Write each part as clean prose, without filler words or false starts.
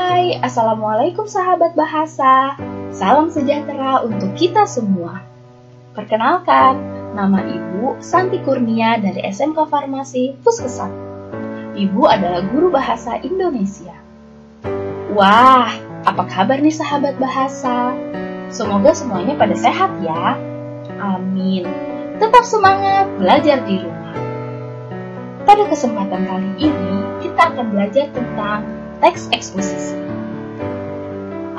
Hai, Assalamualaikum sahabat bahasa. Salam sejahtera untuk kita semua. Perkenalkan, nama Ibu Santi Kurnia dari SMK Farmasi Puskesat. Ibu adalah guru bahasa Indonesia. Wah, apa kabar nih sahabat bahasa? Semoga semuanya pada sehat ya. Amin. Tetap semangat belajar di rumah. Pada kesempatan kali ini, kita akan belajar tentang teks eksposisi.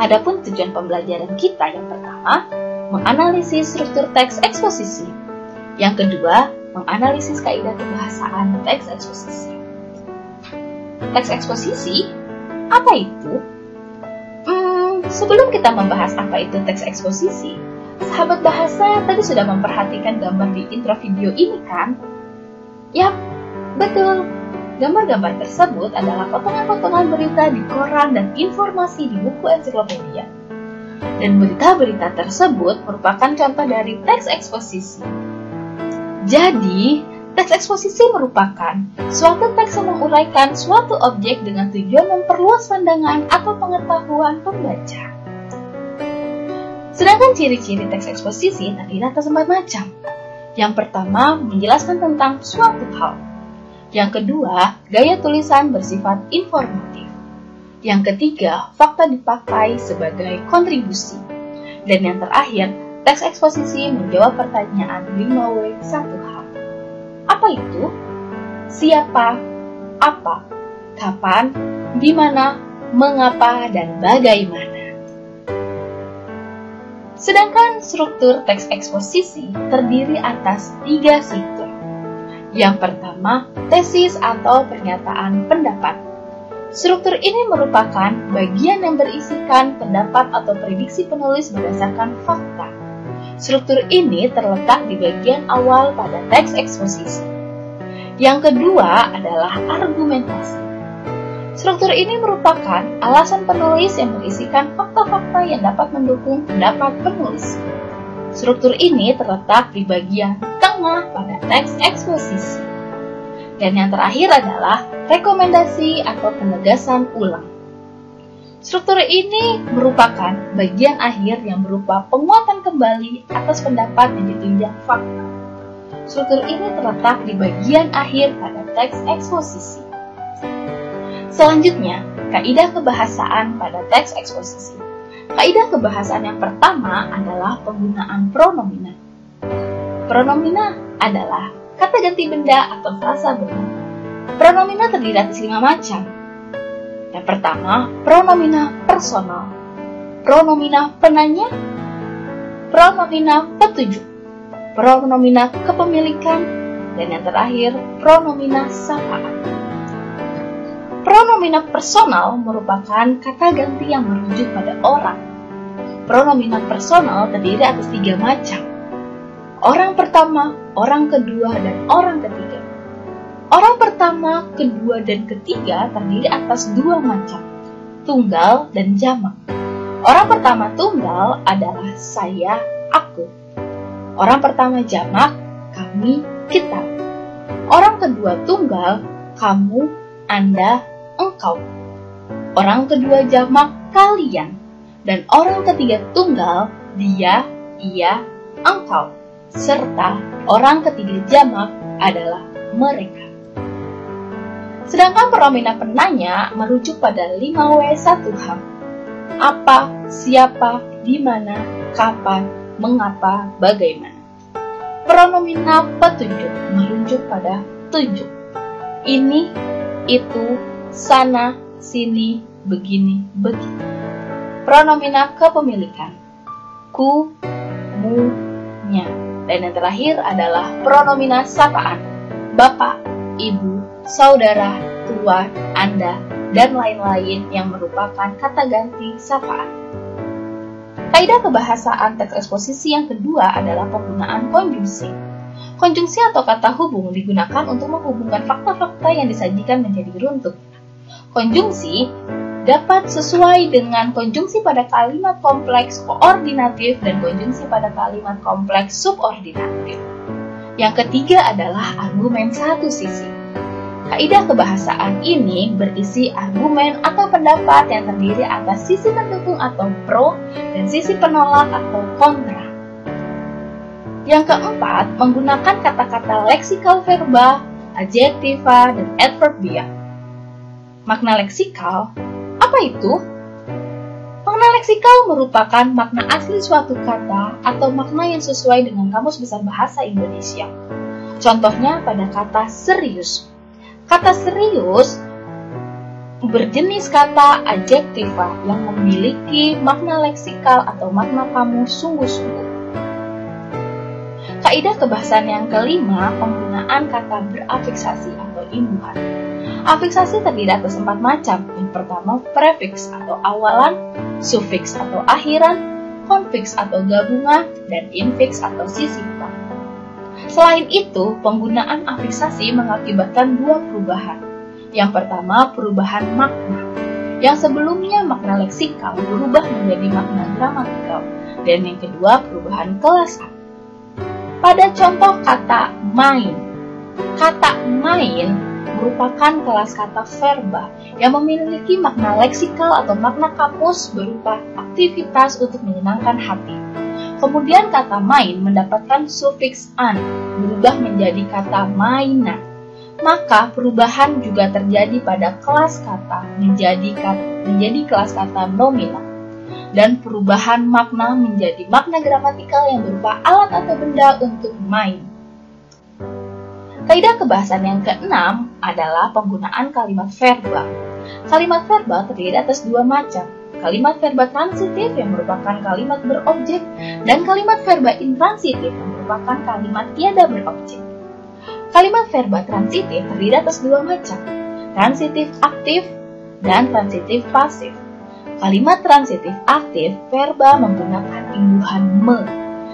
Adapun tujuan pembelajaran kita yang pertama, menganalisis struktur teks eksposisi. Yang kedua, menganalisis kaidah kebahasaan teks eksposisi. Teks eksposisi, apa itu? Sebelum kita membahas apa itu teks eksposisi, sahabat bahasa tadi sudah memperhatikan gambar di intro video ini kan? Yap, betul. Gambar-gambar tersebut adalah potongan-potongan berita di koran dan informasi di buku ensiklopedia. Dan berita-berita tersebut merupakan contoh dari teks eksposisi. Jadi, teks eksposisi merupakan suatu teks yang menguraikan suatu objek dengan tujuan memperluas pandangan atau pengetahuan pembaca. Sedangkan ciri-ciri teks eksposisi terdiri atas 4 macam. Yang pertama, menjelaskan tentang suatu hal. Yang kedua, gaya tulisan bersifat informatif. Yang ketiga, fakta dipakai sebagai kontribusi. Dan yang terakhir, teks eksposisi menjawab pertanyaan 5W 1H. Apa itu? Siapa? Apa? Kapan? Di mana? Mengapa? Dan bagaimana? Sedangkan struktur teks eksposisi terdiri atas 3 struktur. Yang pertama, tesis atau pernyataan pendapat. Struktur ini merupakan bagian yang berisikan pendapat atau prediksi penulis berdasarkan fakta. Struktur ini terletak di bagian awal pada teks eksposisi. Yang kedua adalah argumentasi. Struktur ini merupakan alasan penulis yang berisikan fakta-fakta yang dapat mendukung pendapat penulis. Struktur ini terletak di bagian tengah pada teks eksposisi. Dan yang terakhir adalah rekomendasi atau penegasan ulang. Struktur ini merupakan bagian akhir yang berupa penguatan kembali atas pendapat yang ditunjang fakta. Struktur ini terletak di bagian akhir pada teks eksposisi. Selanjutnya, kaidah kebahasaan pada teks eksposisi. Kaidah kebahasaan yang pertama adalah penggunaan pronomina. Pronomina adalah kata ganti benda atau frasa benda. Pronomina terdiri atas 5 macam. Yang pertama, pronomina personal, pronomina penanya, pronomina petunjuk, pronomina kepemilikan, dan yang terakhir, pronomina sapaan. Pronomina personal merupakan kata ganti yang merujuk pada orang. Pronomina personal terdiri atas 3 macam. Orang pertama, orang kedua, dan orang ketiga. Orang pertama, kedua, dan ketiga terdiri atas 2 macam, tunggal dan jamak. Orang pertama tunggal adalah saya, aku. Orang pertama jamak, kami, kita. Orang kedua tunggal, kamu, Anda, engkau. Orang kedua jamak, kalian. Dan orang ketiga tunggal, dia, ia, engkau. Serta orang ketiga jamak adalah mereka. Sedangkan pronomina penanya merujuk pada 5W 1H. Apa, siapa, di mana, kapan, mengapa, bagaimana. Pronomina petunjuk merujuk pada tunjuk. Ini, itu, sana, sini, begini, begitu. Pronomina kepemilikan. Ku, mu, nya. Dan yang terakhir adalah pronomina sapaan. Bapak, ibu, saudara, tua, Anda, dan lain-lain yang merupakan kata ganti sapaan. Kaidah kebahasaan teks eksposisi yang kedua adalah penggunaan konjungsi. Konjungsi atau kata hubung digunakan untuk menghubungkan fakta-fakta yang disajikan menjadi runtut. Konjungsi dapat sesuai dengan konjungsi pada kalimat kompleks koordinatif dan konjungsi pada kalimat kompleks subordinatif. Yang ketiga adalah argumen satu sisi. Kaidah kebahasaan ini berisi argumen atau pendapat yang terdiri atas sisi pendukung atau pro dan sisi penolak atau kontra. Yang keempat, menggunakan kata-kata leksikal verba, adjektiva, dan adverbia. Makna leksikal, apa itu? Makna leksikal merupakan makna asli suatu kata atau makna yang sesuai dengan Kamus Besar Bahasa Indonesia. Contohnya pada kata serius. Kata serius berjenis kata adjektiva yang memiliki makna leksikal atau makna kamus sungguh-sungguh. Kaidah kebahasaan yang kelima, penggunaan kata berafiksasi atau imbuhan. Afiksasi terdiri atas 4 macam. Yang pertama, prefiks atau awalan, sufiks atau akhiran, konfiks atau gabungan, dan infiks atau sisipan. Selain itu, penggunaan afiksasi mengakibatkan 2 perubahan. Yang pertama, perubahan makna. Yang sebelumnya makna leksikal berubah menjadi makna gramatikal. Dan yang kedua, perubahan kelasan. Pada contoh kata main. Kata main merupakan kelas kata verba yang memiliki makna leksikal atau makna kamus berupa aktivitas untuk menyenangkan hati. Kemudian kata main mendapatkan sufiks an, berubah menjadi kata mainan. Maka perubahan juga terjadi pada kelas kata menjadi kelas kata nominal. Dan perubahan makna menjadi makna gramatikal yang berupa alat atau benda untuk main. Kaidah kebahasaan yang keenam adalah penggunaan kalimat verba. Kalimat verba terdiri atas 2 macam. Kalimat verba transitif yang merupakan kalimat berobjek dan kalimat verba intransitif yang merupakan kalimat tiada berobjek. Kalimat verba transitif terdiri atas 2 macam, transitif aktif dan transitif pasif. Kalimat transitif aktif verba menggunakan imbuhan me,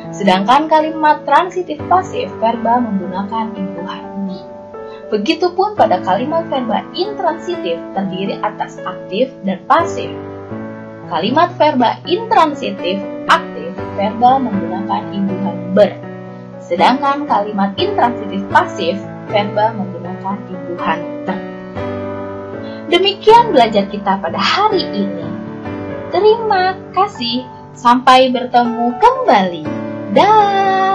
sedangkan kalimat transitif pasif verba menggunakan imbuhan ni. Begitupun pada kalimat verba intransitif terdiri atas aktif dan pasif. Kalimat verba intransitif aktif verba menggunakan imbuhan ber, sedangkan kalimat intransitif pasif verba menggunakan imbuhan ter. Demikian belajar kita pada hari ini. Terima kasih, sampai bertemu kembali. Dah.